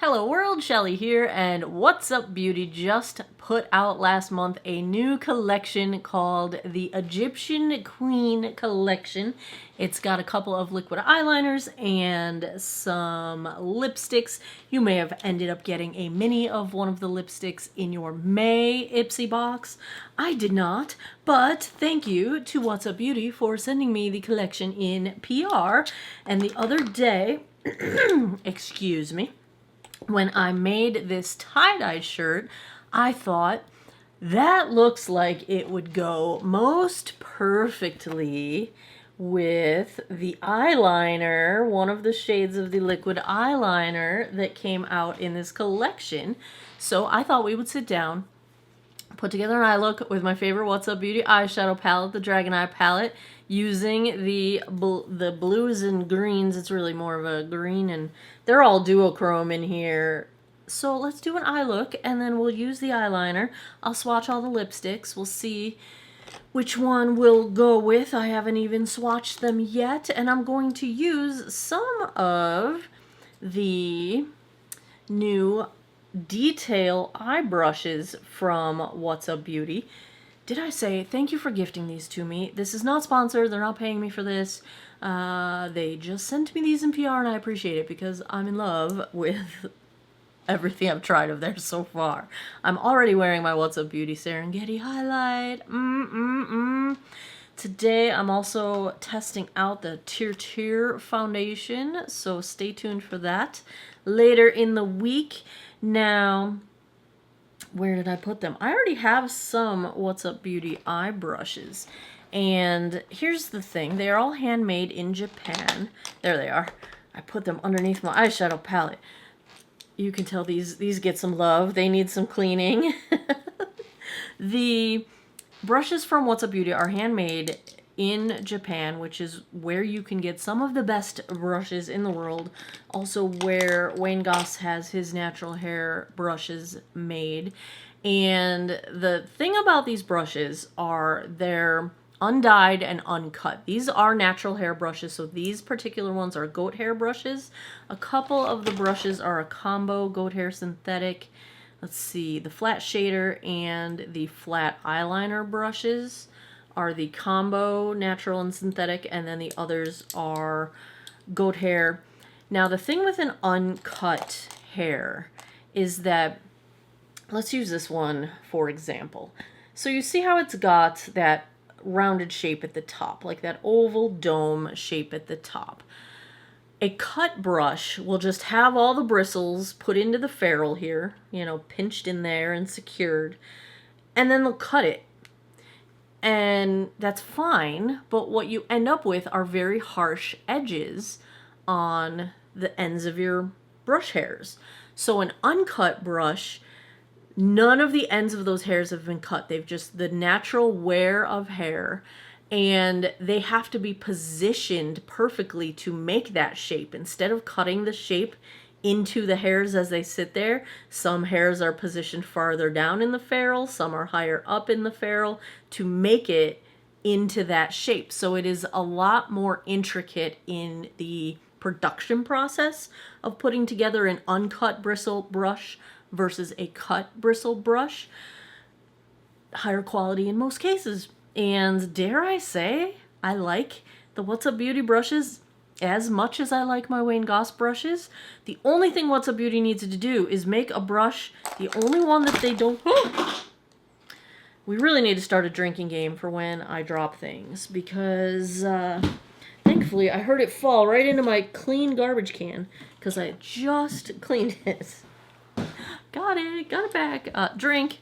Hello world, Shelly here, and What's Up Beauty just put out last month a new collection called the Egyptian Queen Collection. It's got a couple of liquid eyeliners and some lipsticks. You may have ended up getting a mini of one of the lipsticks in your May Ipsy box. I did not, but thank you to What's Up Beauty for sending me the collection in PR. And the other day, excuse me, when I made this tie-dye shirt, I thought that looks like it would go most perfectly with the eyeliner, one of the shades of the liquid eyeliner that came out in this collection. So I thought we would sit down, put together an eye look with my favorite What's Up Beauty eyeshadow palette, the Dragon Eye palette, using the blues and greens. It's really more of a green, and they're all duochrome in here. So let's do an eye look, and then we'll use the eyeliner. I'll swatch all the lipsticks. We'll see which one we'll go with. I haven't even swatched them yet, and I'm going to use some of the new detail eye brushes from What's Up Beauty. Did I say thank you for gifting these to me? This is not sponsored. They're not paying me for this. They just sent me these in PR, and I appreciate it because I'm in love with everything I've tried of theirs so far. I'm already wearing my What's Up Beauty Serengeti highlight. Today I'm also testing out the Tear foundation, so stay tuned for that later in the week. Now, where did I put them? I already have some What's Up Beauty eye brushes. And here's the thing. They are all handmade in Japan. There they are. I put them underneath my eyeshadow palette. You can tell these get some love. They need some cleaning. The brushes from What's Up Beauty are handmade in Japan, which is where you can get some of the best brushes in the world. Also where Wayne Goss has his natural hair brushes made. And the thing about these brushes are they're undyed and uncut. These are natural hair brushes, so these particular ones are goat hair brushes. A couple of the brushes are a combo goat hair synthetic. Let's see, the flat shader and the flat eyeliner brushes are the combo natural and synthetic, and then the others are goat hair. Now the thing with an uncut hair is that, let's use this one for example. So you see how it's got that rounded shape at the top, like that oval dome shape at the top. A cut brush will just have all the bristles put into the ferrule here, you know, pinched in there and secured, and then they'll cut it. And that's fine, but what you end up with are very harsh edges on the ends of your brush hairs. So an uncut brush, none of the ends of those hairs have been cut. They've just the natural wear of hair, and they have to be positioned perfectly to make that shape. Instead of cutting the shape into the hairs as they sit there, some hairs are positioned farther down in the ferrule, some are higher up in the ferrule to make it into that shape. So it is a lot more intricate in the production process of putting together an uncut bristle brush versus a cut bristle brush. Higher quality in most cases. And dare I say, I like the What's Up Beauty brushes as much as I like my Wayne Goss brushes. The only thing What's Up Beauty needs to do is make a brush, the only one that they don't... We really need to start a drinking game for when I drop things, because thankfully I heard it fall right into my clean garbage can, because I just cleaned it. Got it back. Drink.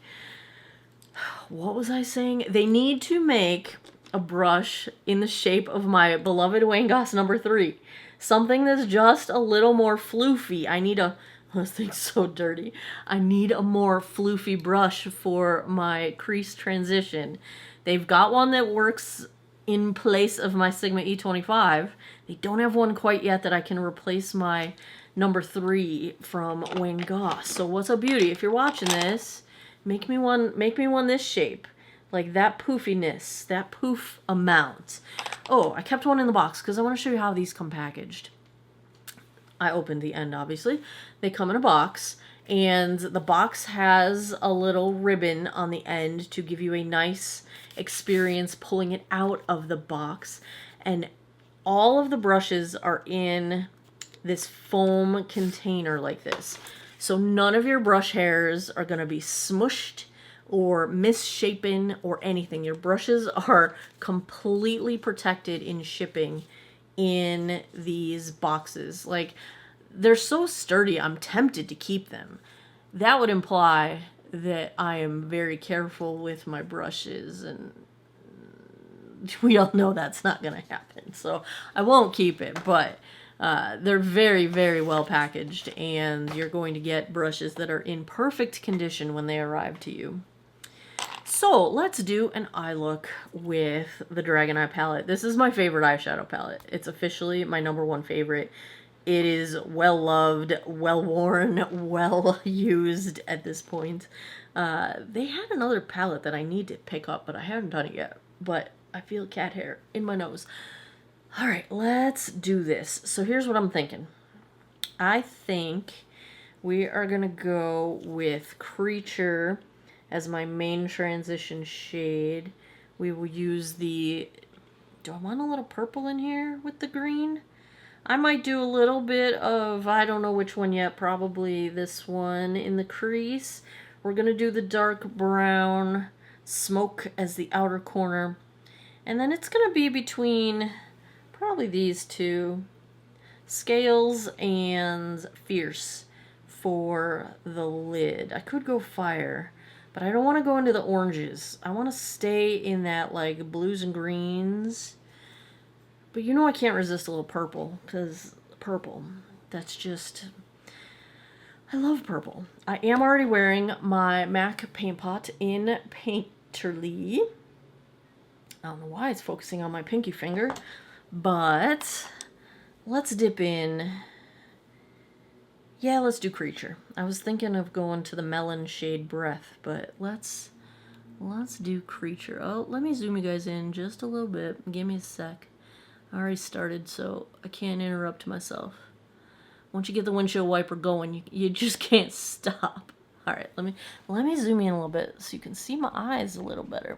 What was I saying? They need to make a brush in the shape of my beloved Wayne Goss number 3. Something that's just a little more floofy. I need a... This thing's so dirty. I need a more floofy brush for my crease transition. They've got one that works in place of my Sigma E25. They don't have one quite yet that I can replace my number 3 from Wayne Goss. So What's Up Beauty, if you're watching this, make me one this shape. Like that poofiness, that poof amount. Oh, I kept one in the box because I want to show you how these come packaged. I opened the end, obviously. They come in a box, and the box has a little ribbon on the end to give you a nice experience pulling it out of the box. And all of the brushes are in this foam container like this. So none of your brush hairs are going to be smushed or misshapen or anything. Your brushes are completely protected in shipping in these boxes. Like, they're so sturdy, I'm tempted to keep them. That would imply that I am very careful with my brushes, and we all know that's not going to happen. So I won't keep it, but they're very, very well packaged, and you're going to get brushes that are in perfect condition when they arrive to you. So let's do an eye look with the Dragon Eye palette. This is my favorite eyeshadow palette. It's officially my #1 favorite. It is well loved, well worn, well used at this point. They had another palette that I need to pick up, but I haven't done it yet. But I feel cat hair in my nose. All right, let's do this. So here's what I'm thinking. I think we are going to go with Creature as my main transition shade. We will use the... Do I want a little purple in here with the green? I might do a little bit of, I don't know which one yet, probably this one in the crease. We're going to do the dark brown smoke as the outer corner. And then it's going to be between probably these two, Scales and Fierce, for the lid. I could go Fire, but I don't want to go into the oranges. I want to stay in that like blues and greens. But you know I can't resist a little purple, because purple, that's just... I love purple. I am already wearing my MAC paint pot in Painterly. I don't know why it's focusing on my pinky finger, but let's dip in. Yeah, let's do Creature. I was thinking of going to the melon shade Breath, but let's do Creature. Oh, let me zoom you guys in just a little bit. Give me a sec. I already started, so I can't interrupt myself. Once you get the windshield wiper going, you just can't stop. All right, let me zoom in a little bit so you can see my eyes a little better.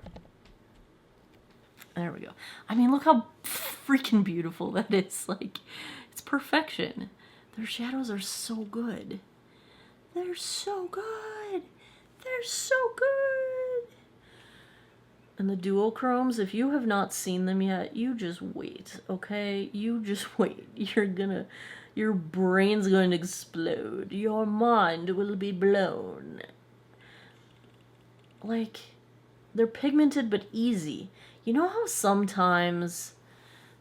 There we go. I mean, look how freaking beautiful that is. Like, it's perfection. Their shadows are so good. They're so good. They're so good. And the duochromes, if you have not seen them yet, you just wait, okay? You just wait. Your brain's going to explode. Your mind will be blown. Like, they're pigmented but easy. You know how sometimes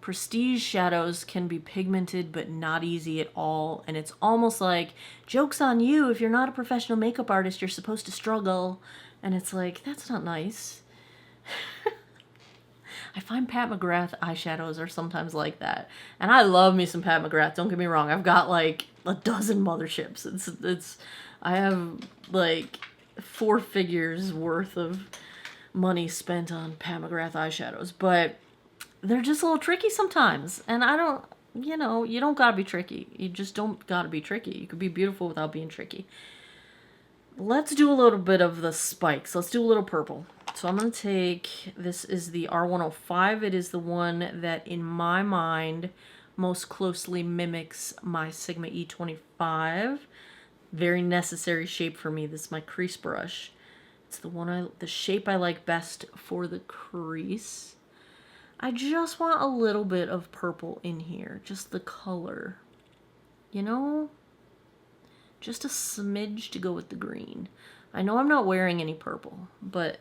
prestige shadows can be pigmented but not easy at all, and it's almost like, joke's on you, if you're not a professional makeup artist, you're supposed to struggle, and it's like, that's not nice. I find Pat McGrath eyeshadows are sometimes like that, and I love me some Pat McGrath, don't get me wrong. I've got like a dozen motherships. I have like 4 figures worth of money spent on Pat McGrath eyeshadows, but they're just a little tricky sometimes, and I don't, you know, you don't gotta be tricky. You just don't gotta be tricky. You could be beautiful without being tricky. Let's do a little bit of the spikes. Let's do a little purple. So I'm going to take, this is the R105. It is the one that, in my mind, most closely mimics my Sigma E25. Very necessary shape for me. This is my crease brush. It's the shape I like best for the crease. I just want a little bit of purple in here. Just the color. You know? Just a smidge to go with the green. I know I'm not wearing any purple, but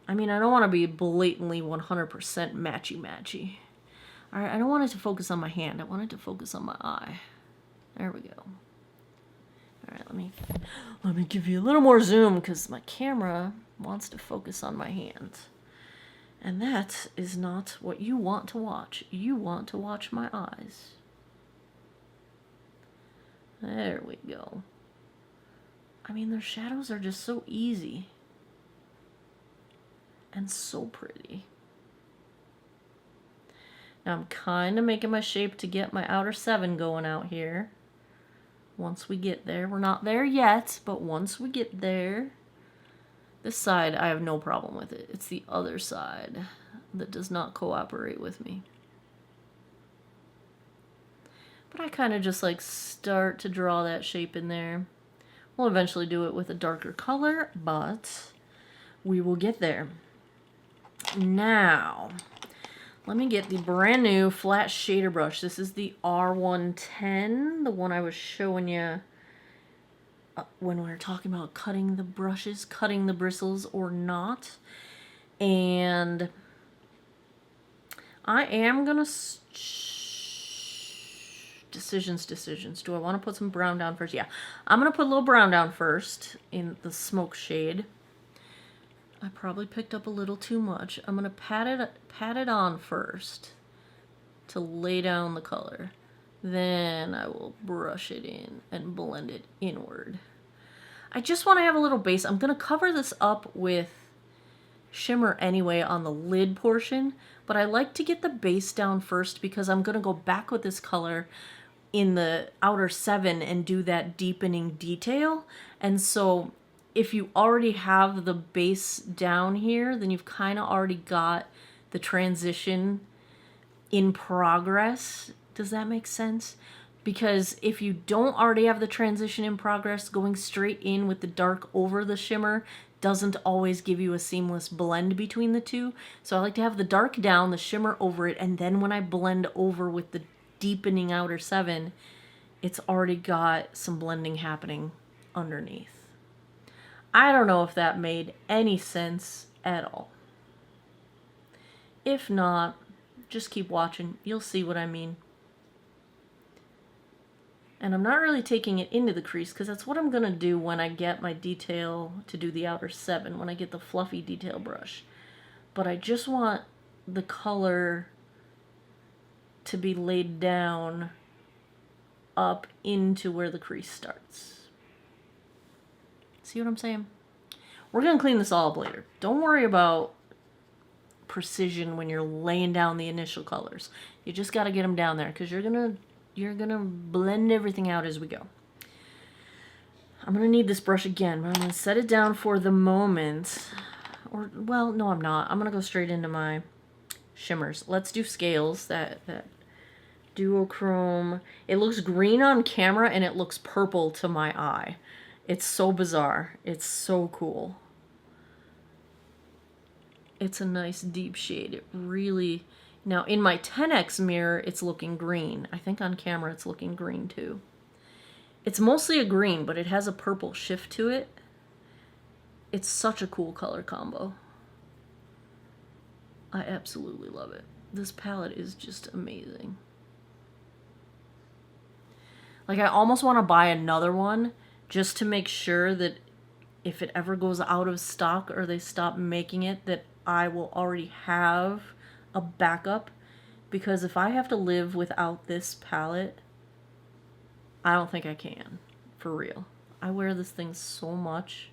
I mean, I don't want to be blatantly 100% matchy-matchy. All right, I don't want it to focus on my hand. I want it to focus on my eye. There we go. All right, let me give you a little more zoom because my camera wants to focus on my hand. And that is not what you want to watch. You want to watch my eyes. There we go. I mean, their shadows are just so easy. And so pretty. Now I'm kind of making my shape to get my outer 7 going out here. Once we get there. We're not there yet, but once we get there. This side, I have no problem with it. It's the other side that does not cooperate with me. But I kind of just like start to draw that shape in there. We'll eventually do it with a darker color, but we will get there. Now, let me get the brand new flat shader brush. This is the R110, the one I was showing you when we were talking about cutting the brushes, cutting the bristles or not. And I am gonna decisions. Do I want to put some brown down first? Yeah, I'm gonna put a little brown down first in the smoke shade. I probably picked up a little too much. I'm gonna pat it on first to lay down the color. Then I will brush it in and blend it inward. I just want to have a little base. I'm going to cover this up with shimmer anyway on the lid portion, but I like to get the base down first because I'm going to go back with this color in the outer 7 and do that deepening detail. And so if you already have the base down here, then you've kind of already got the transition in progress. Does that make sense? Because if you don't already have the transition in progress, going straight in with the dark over the shimmer doesn't always give you a seamless blend between the two. So I like to have the dark down, the shimmer over it, and then when I blend over with the deepening outer 7, it's already got some blending happening underneath. I don't know if that made any sense at all. If not, just keep watching. You'll see what I mean. And I'm not really taking it into the crease because that's what I'm going to do when I get my detail to do the outer 7, when I get the fluffy detail brush. But I just want the color to be laid down up into where the crease starts. See what I'm saying? We're going to clean this all up later. Don't worry about precision when you're laying down the initial colors. You just got to get them down there because you're gonna blend everything out as we go. I'm gonna need this brush again, but I'm gonna set it down for the moment. Or, well, no, I'm not. I'm gonna go straight into my shimmers. Let's do scales. That duochrome. It looks green on camera and it looks purple to my eye. It's so bizarre. It's so cool. It's a nice deep shade. It really... Now, in my 10x mirror, it's looking green. I think on camera it's looking green too. It's mostly a green, but it has a purple shift to it. It's such a cool color combo. I absolutely love it. This palette is just amazing. Like, I almost want to buy another one just to make sure that if it ever goes out of stock or they stop making it, that I will already have a backup, because if I have to live without this palette, I don't think I can, for real. I wear this thing so much.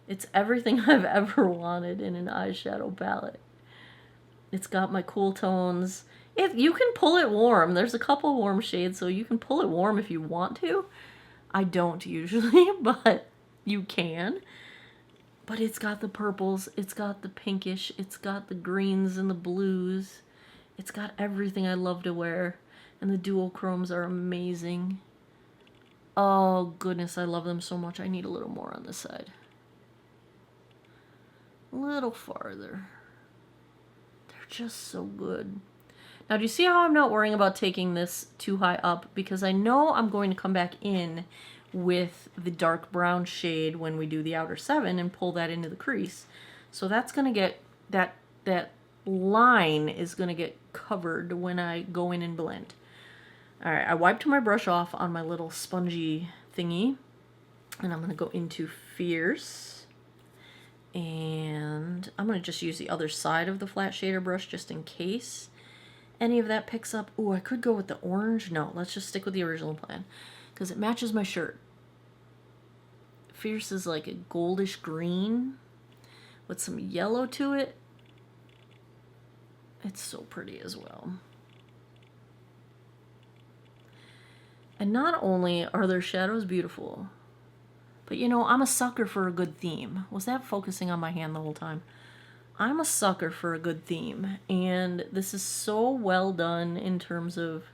It's everything I've ever wanted in an eyeshadow palette. It's got my cool tones. You can pull it warm. There's a couple warm shades, so you can pull it warm if you want to. I don't usually, but you can. But it's got the purples, it's got the pinkish, it's got the greens and the blues. It's got everything I love to wear. And the duochromes are amazing. Oh goodness, I love them so much. I need a little more on this side. A little farther. They're just so good. Now, do you see how I'm not worrying about taking this too high up? Because I know I'm going to come back in with the dark brown shade when we do the outer 7 and pull that into the crease. So that's going to get, that line is going to get covered when I go in and blend. Alright, I wiped my brush off on my little spongy thingy. And I'm going to go into Fierce. And I'm going to just use the other side of the flat shader brush just in case any of that picks up. Ooh, I could go with the orange. No, let's just stick with the original plan, because it matches my shirt. Fierce is like a goldish green with some yellow to it. It's so pretty as well. And not only are their shadows beautiful, but you know, I'm a sucker for a good theme. Was that focusing on my hand the whole time? I'm a sucker for a good theme, and this is so well done in terms of,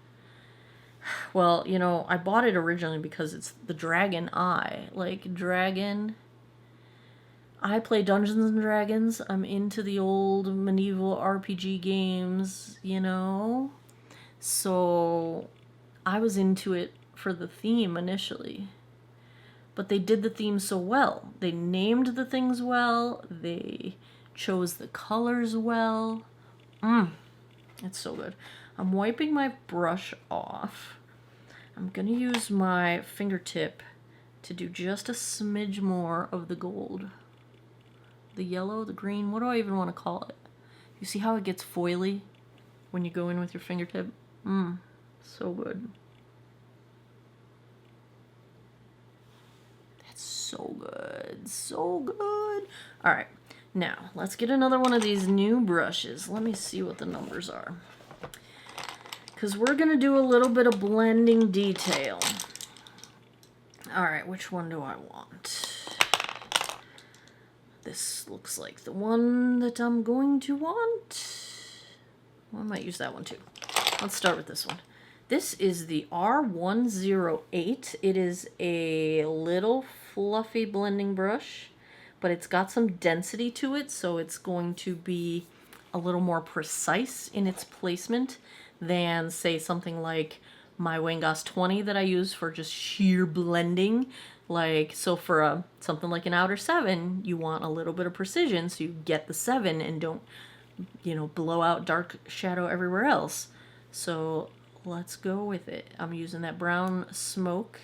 well, you know, I bought it originally because it's the dragon eye. Like, dragon. I play Dungeons and Dragons. I'm into the old medieval RPG games, you know? So I was into it for the theme initially. But they did the theme so well. They named the things well. They chose the colors well. It's so good. I'm wiping my brush off. I'm going to use my fingertip to do just a smidge more of the gold. The yellow, the green, what do I even want to call it? You see how it gets foily when you go in with your fingertip? So good. That's so good. So good. All right. Now, let's get another one of these new brushes. Let me see what the numbers are. Because we're going to do a little bit of blending detail. All right, which one do I want? This looks like the one that I'm going to want. Well, I might use that one too. Let's start with this one. This is the R108. It is a little fluffy blending brush, but it's got some density to it, so it's going to be a little more precise in its placement than, say, something like my Wayne Goss 20 that I use for just sheer blending. Like, so for something like an outer 7, you want a little bit of precision so you get the 7 and don't, you know, blow out dark shadow everywhere else. So let's go with it. I'm using that brown smoke,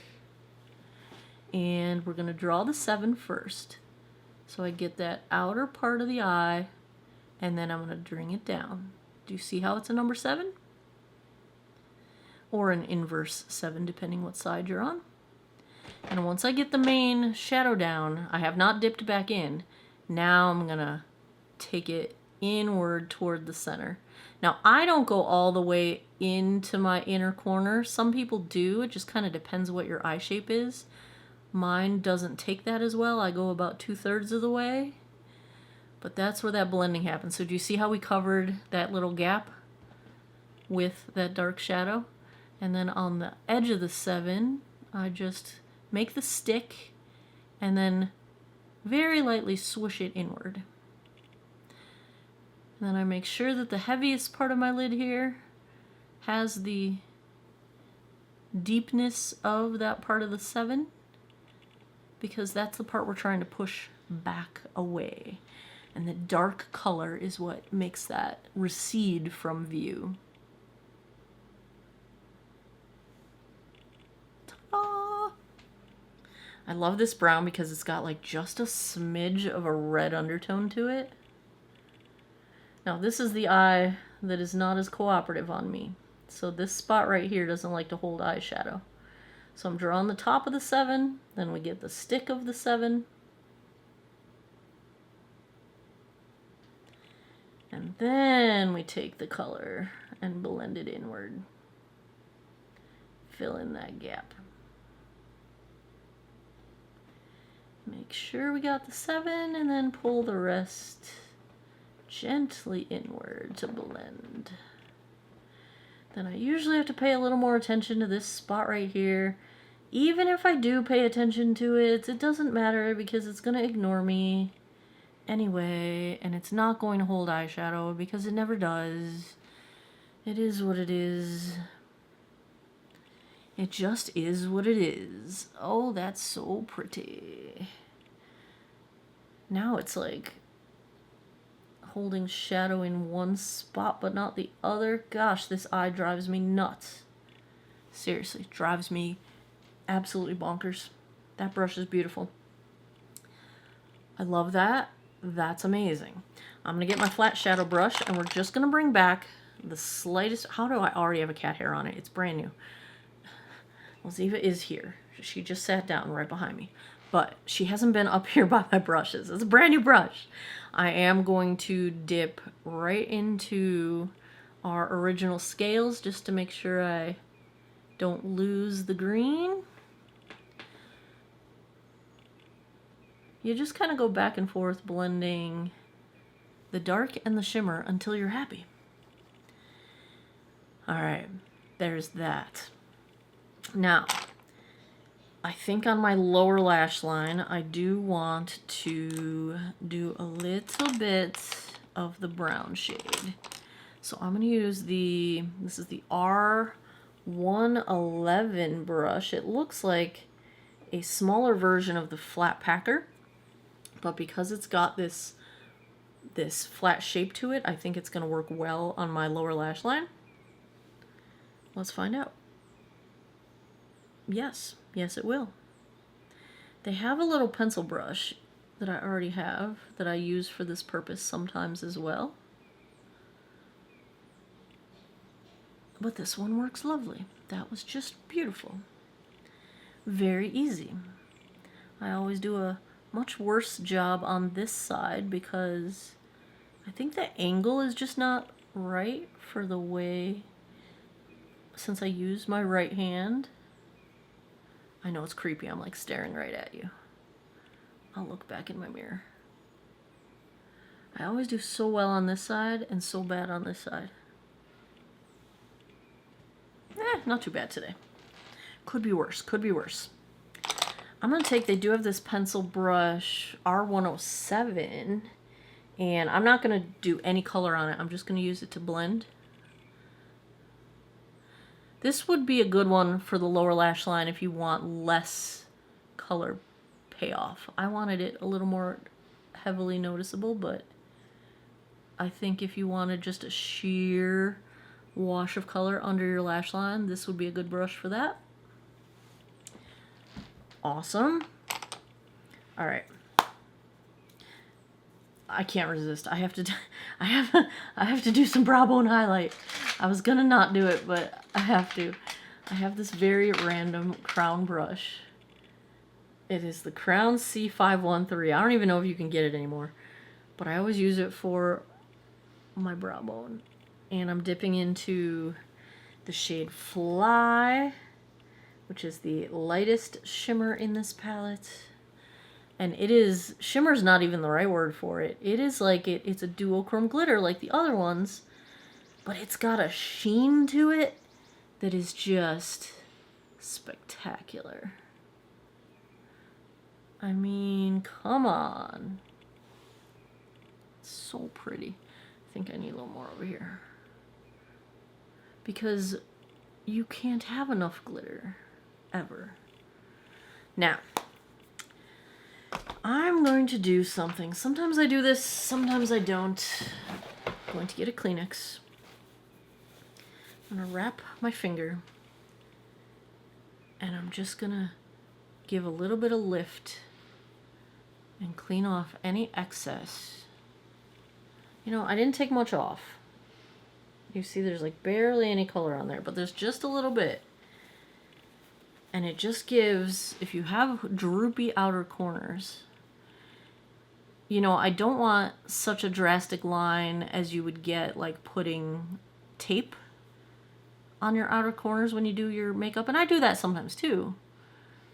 and we're going to draw the 7 first. So I get that outer part of the eye, and then I'm going to bring it down. Do you see how it's a number 7? Or an inverse 7, depending what side you're on. And once I get the main shadow down, I have not dipped back in. Now I'm going to take it inward toward the center. Now, I don't go all the way into my inner corner. Some people do. It just kind of depends what your eye shape is. Mine doesn't take that as well. I go about 2/3 of the way. But that's where that blending happens. So do you see how we covered that little gap with that dark shadow? And then on the edge of the 7, I just make the stick and then very lightly swoosh it inward. And then I make sure that the heaviest part of my lid here has the deepness of that part of the 7, because that's the part we're trying to push back away. And the dark color is what makes that recede from view. Ta-da! I love this brown because it's got like just a smidge of a red undertone to it. Now this is the eye that is not as cooperative on me. So this spot right here doesn't like to hold eyeshadow. So I'm drawing the top of the 7, then we get the stick of the 7. And then we take the color and blend it inward. Fill in that gap. Make sure we got the 7 and then pull the rest gently inward to blend. Then I usually have to pay a little more attention to this spot right here. Even if I do pay attention to it, it doesn't matter because it's going to ignore me anyway, and it's not going to hold eyeshadow because it never does. It is what it is. It just is what it is. Oh, that's so pretty. Now it's like holding shadow in one spot but not the other. Gosh, this eye drives me nuts. Seriously, drives me absolutely bonkers. That brush is beautiful. I love that. That's amazing. I'm going to get my flat shadow brush and we're just going to bring back the slightest... How do I already have a cat hair on it? It's brand new. Well, Ziva is here. She just sat down right behind me. But she hasn't been up here by my brushes. It's a brand new brush. I am going to dip right into our original scales just to make sure I Don't lose the green. You just kind of go back and forth blending the dark and the shimmer until you're happy. Alright, there's that. Now, I think on my lower lash line, I do want to do a little bit of the brown shade. So I'm going to use this is the R111 brush. It looks like a smaller version of the flat packer, but because it's got this flat shape to it, I think it's going to work well on my lower lash line. Let's find out. Yes, it will. They have a little pencil brush that I already have that I use for this purpose sometimes as well. But this one works lovely. That was just beautiful. Very easy. I always do a much worse job on this side because I think the angle is just not right for the way, since I use my right hand. I know it's creepy, I'm like staring right at you. I'll look back in my mirror. I always do so well on this side and so bad on this side. Not too bad today. Could be worse, could be worse. I'm gonna take, they do have this pencil brush, R107, and I'm not gonna do any color on it. I'm just gonna use it to blend. This would be a good one for the lower lash line if you want less color payoff. I wanted it a little more heavily noticeable, but I think if you wanted just a sheer wash of color under your lash line, this would be a good brush for that. Awesome. All right. I can't resist. I have to do some brow bone highlight. I was gonna not do it, but I have to. I have this very random crown brush. It is the Crown C513. I don't even know if you can get it anymore, but I always use it for my brow bone. And I'm dipping into the shade Fly, which is the lightest shimmer in this palette. And it is, shimmer's not even the right word for it. It is like, it's a duochrome glitter like the other ones, but it's got a sheen to it that is just spectacular. I mean, come on. It's so pretty. I think I need a little more over here. Because you can't have enough glitter, ever. Now, I'm going to do something. Sometimes I do this, sometimes I don't. I'm going to get a Kleenex. I'm going to wrap my finger. And I'm just going to give a little bit of lift and clean off any excess. You know, I didn't take much off. You see there's like barely any color on there, but there's just a little bit. And it just gives, if you have droopy outer corners, you know, I don't want such a drastic line as you would get like putting tape on your outer corners when you do your makeup. And I do that sometimes too,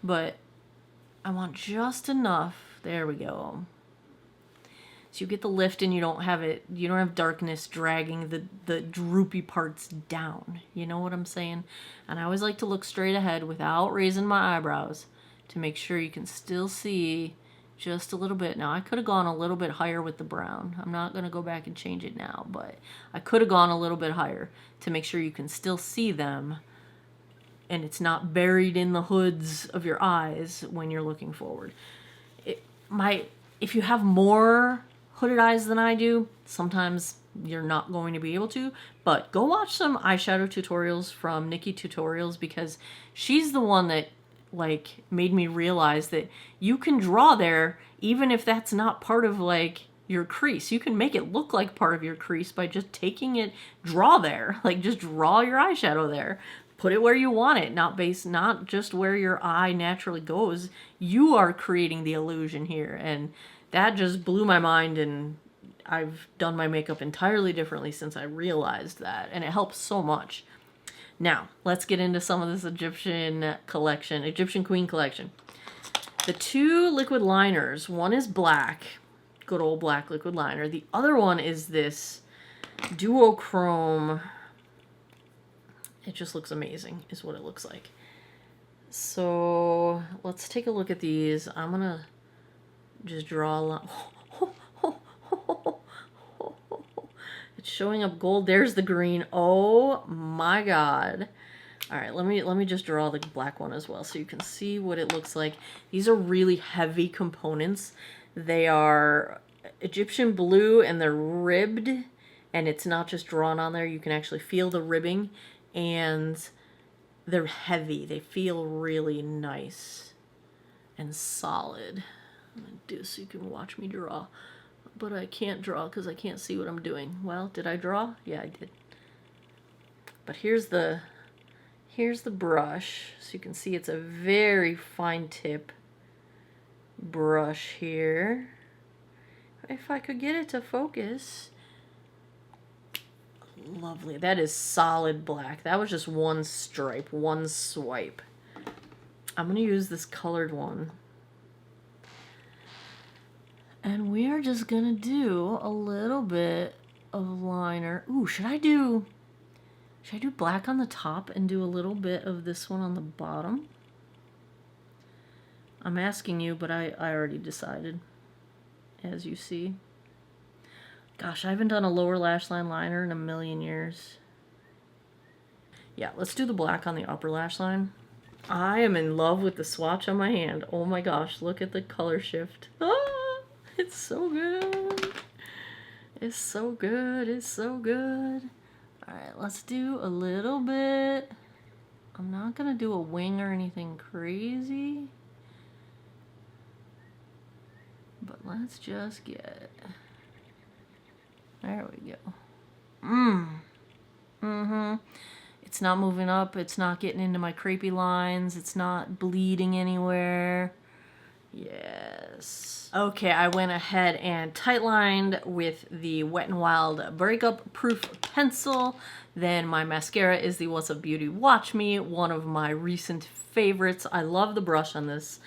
but I want just enough. There we go. So you get the lift and you don't have darkness dragging the droopy parts down. You know what I'm saying? And I always like to look straight ahead without raising my eyebrows to make sure you can still see just a little bit. Now I could have gone a little bit higher with the brown. I'm not going to go back and change it now, but I could have gone a little bit higher to make sure you can still see them and it's not buried in the hoods of your eyes when you're looking forward. If you have more hooded eyes than I do, sometimes you're not going to be able to, but go watch some eyeshadow tutorials from Nikki Tutorials, because she's the one that like made me realize that you can draw there even if that's not part of like your crease. You can make it look like part of your crease by just taking it, draw there, like just draw your eyeshadow there. Put it where you want it, not just where your eye naturally goes. You are creating the illusion here, and that just blew my mind, and I've done my makeup entirely differently since I realized that, and it helps so much. Now, let's get into some of this Egyptian collection, Egyptian Queen collection. The two liquid liners, one is black, good old black liquid liner. The other one is this duochrome. It just looks amazing, is what it looks like. So let's take a look at these. I'm gonna just draw a line. It's showing up gold. There's the green. Oh my god. All right, let me just draw the black one as well so you can see what it looks like. These are really heavy components. They are Egyptian blue and they're ribbed, and it's not just drawn on there. You can actually feel the ribbing, and they're heavy. They feel really nice and solid. I'm gonna do so you can watch me draw, but I can't draw because I can't see what I'm doing. Well, did I draw? Yeah, I did. But here's the brush, so you can see it's a very fine tip brush here. If I could get it to focus. Lovely. That is solid black. That was just one stripe, one swipe. I'm going to use this colored one. And we are just going to do a little bit of liner. Ooh, should I do black on the top and do a little bit of this one on the bottom? I'm asking you, but I already decided, as you see. Gosh, I haven't done a lower lash line liner in a million years. Yeah, let's do the black on the upper lash line. I am in love with the swatch on my hand. Oh my gosh, look at the color shift. Ah, it's so good. It's so good. It's so good. All right, let's do a little bit. I'm not gonna do a wing or anything crazy, but let's just get, there we go. It's not moving up, it's not getting into my crepey lines, it's not bleeding anywhere. Yes. Okay, I went ahead and tightlined with the Wet n Wild Breakup Proof Pencil. Then my mascara is the What's Up Beauty Watch Me, one of my recent favorites. I love the brush on this.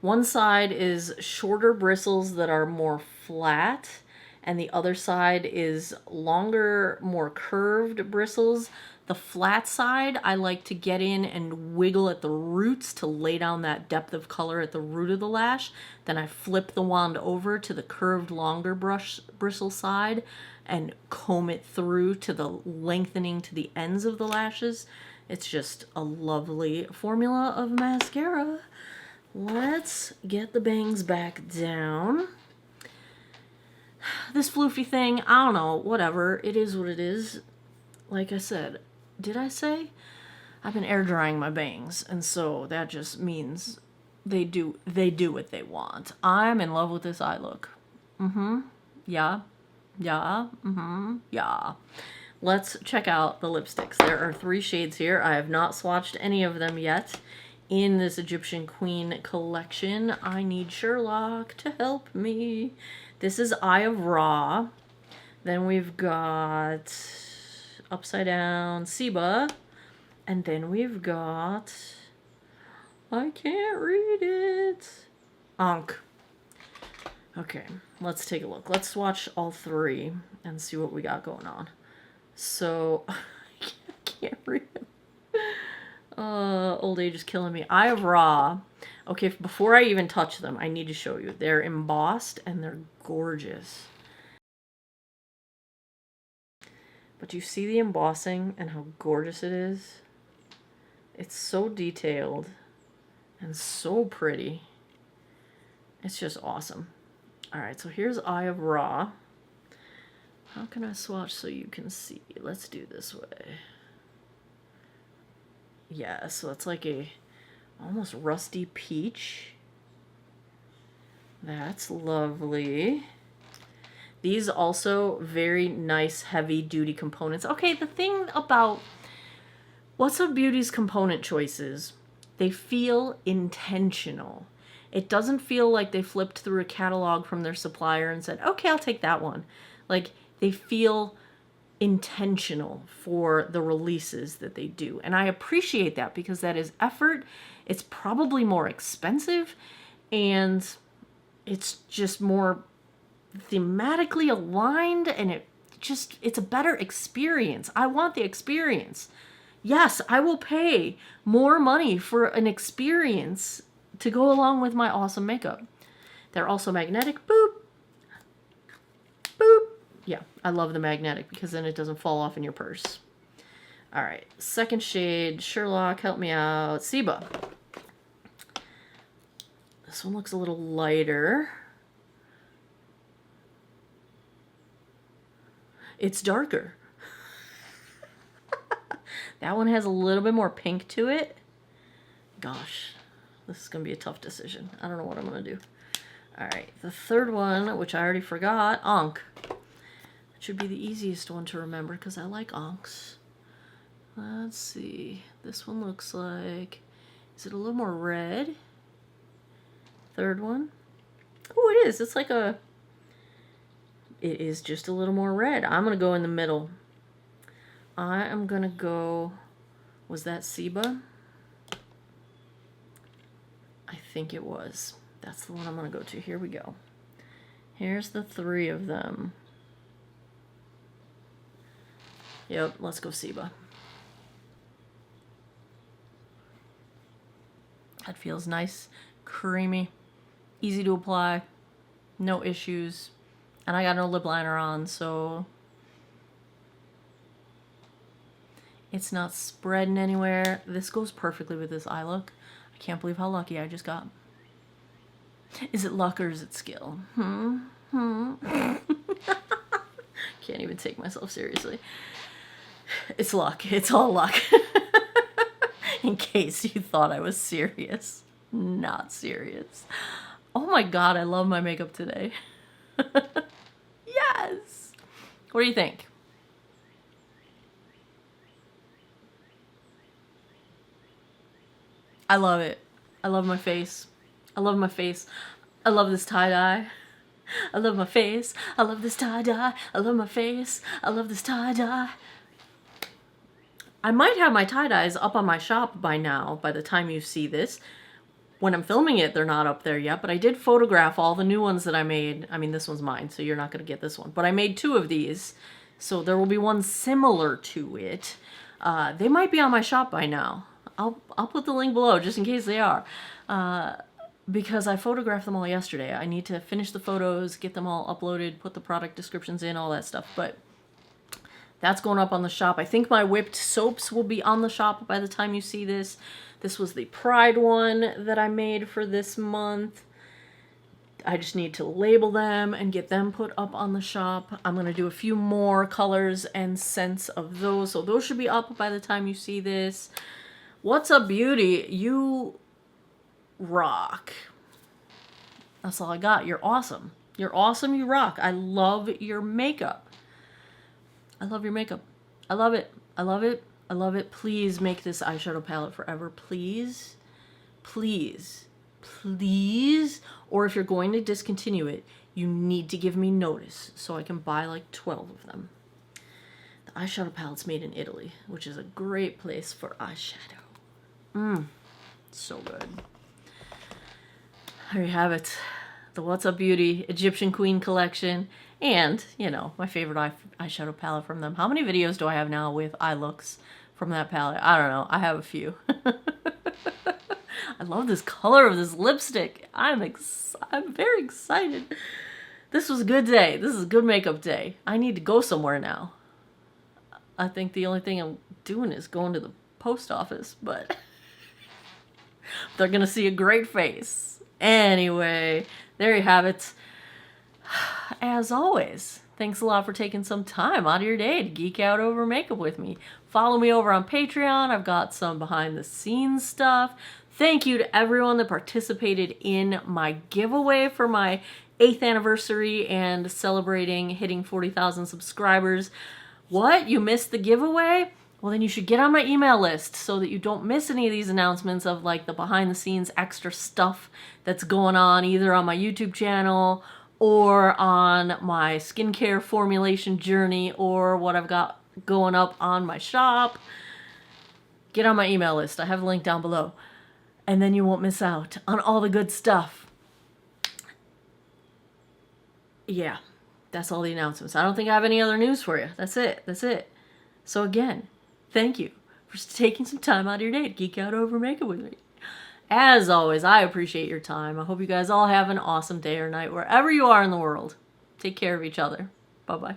One side is shorter bristles that are more flat, and the other side is longer, more curved bristles. The flat side, I like to get in and wiggle at the roots to lay down that depth of color at the root of the lash. Then I flip the wand over to the curved, longer bristle side and comb it through to the lengthening to the ends of the lashes. It's just a lovely formula of mascara. Let's get the bangs back down. This floofy thing, I don't know, whatever. It is what it is. Like I said, did I say? I've been air drying my bangs, and so that just means they do what they want. I'm in love with this eye look. Yeah. Let's check out the lipsticks. There are 3 shades here. I have not swatched any of them yet in this Egyptian Queen collection. I need Sherlock to help me. This is Eye of Ra. Then we've got Upside Down Seba. And then we've got, I can't read it, Ankh. Okay, let's take a look. Let's swatch all 3 and see what we got going on. So, I can't read it. Old age is killing me. Eye of Ra. Okay, before I even touch them, I need to show you. They're embossed and they're gorgeous. But do you see the embossing and how gorgeous it is? It's so detailed and so pretty. It's just awesome. Alright, so here's Eye of Ra. How can I swatch so you can see? Let's do this way. Yeah, so it's like a almost rusty peach. That's lovely. These also very nice heavy duty components. Okay, the thing about What's Up Beauty's component choices, they feel intentional. It doesn't feel like they flipped through a catalog from their supplier and said, okay, I'll take that one. Like, they feel intentional for the releases that they do. And I appreciate that because that is effort. It's probably more expensive and it's just more thematically aligned, and it's a better experience. I want the experience. Yes, I will pay more money for an experience to go along with my awesome makeup. They're also magnetic. Boop. Boop. Yeah, I love the magnetic because then it doesn't fall off in your purse. All right, second shade. Sherlock, help me out. Seba. This one looks a little lighter. It's darker. That one has a little bit more pink to it. Gosh, this is going to be a tough decision. I don't know what I'm going to do. All right, the third one, which I already forgot, Ankh. It should be the easiest one to remember because I like Ankhs. Let's see. This one looks like, is it a little more red? Third one. Oh, it is. It's like a, it is just a little more red. I'm going to go in the middle. I am going to go, was that Seba? I think it was. That's the one I'm going to go to. Here we go. Here's the three of them. Yep, let's go Seba. That feels nice, creamy, easy to apply, no issues. And I got no lip liner on, so it's not spreading anywhere. This goes perfectly with this eye look. I can't believe how lucky I just got. Is it luck or is it skill? Can't even take myself seriously. It's luck. It's all luck. In case you thought I was serious. Not serious. Oh my god, I love my makeup today. Yes! What do you think? I love it. I love my face. I love my face. I love this tie-dye. I love my face. I love this tie-dye. I love my face. I love this tie-dye. I might have my tie-dyes up on my shop by now, by the time you see this. When I'm filming it, they're not up there yet, but I did photograph all the new ones that I made. I mean, this one's mine, so you're not going to get this one. But I made 2 of these, so there will be one similar to it. They might be on my shop by now. I'll put the link below, just in case they are. Because I photographed them all yesterday. I need to finish the photos, get them all uploaded, put the product descriptions in, all that stuff. But that's going up on the shop. I think my whipped soaps will be on the shop by the time you see this. This was the Pride one that I made for this month. I just need to label them and get them put up on the shop. I'm going to do a few more colors and scents of those. So those should be up by the time you see this. What's Up Beauty? You rock. That's all I got. You're awesome. You're awesome. You rock. I love your makeup. I love your makeup. I love it. I love it. I love it. Please make this eyeshadow palette forever. Please. Please. Please. Or if you're going to discontinue it, you need to give me notice so I can buy like 12 of them. The eyeshadow palette's made in Italy, which is a great place for eyeshadow. So good. There you have it. The What's Up Beauty Egyptian Queen collection. And, you know, my favorite eyeshadow palette from them. How many videos do I have now with eye looks from that palette? I don't know. I have a few. I love this color of this lipstick. I'm very excited. This was a good day. This is a good makeup day. I need to go somewhere now. I think the only thing I'm doing is going to the post office, but they're going to see a great face. Anyway, there you have it. As always, thanks a lot for taking some time out of your day to geek out over makeup with me. Follow me over on Patreon. I've got some behind the scenes stuff. Thank you to everyone that participated in my giveaway for my 8th anniversary and celebrating hitting 40,000 subscribers. What? You missed the giveaway? Well, then you should get on my email list so that you don't miss any of these announcements of like the behind the scenes extra stuff that's going on either on my YouTube channel or on my skincare formulation journey or what I've got going up on my shop. Get on my email list. I have a link down below. And then you won't miss out on all the good stuff. Yeah, that's all the announcements. I don't think I have any other news for you. That's it. That's it. So again, thank you for taking some time out of your day to geek out over makeup with me. As always, I appreciate your time. I hope you guys all have an awesome day or night wherever you are in the world. Take care of each other. Bye-bye.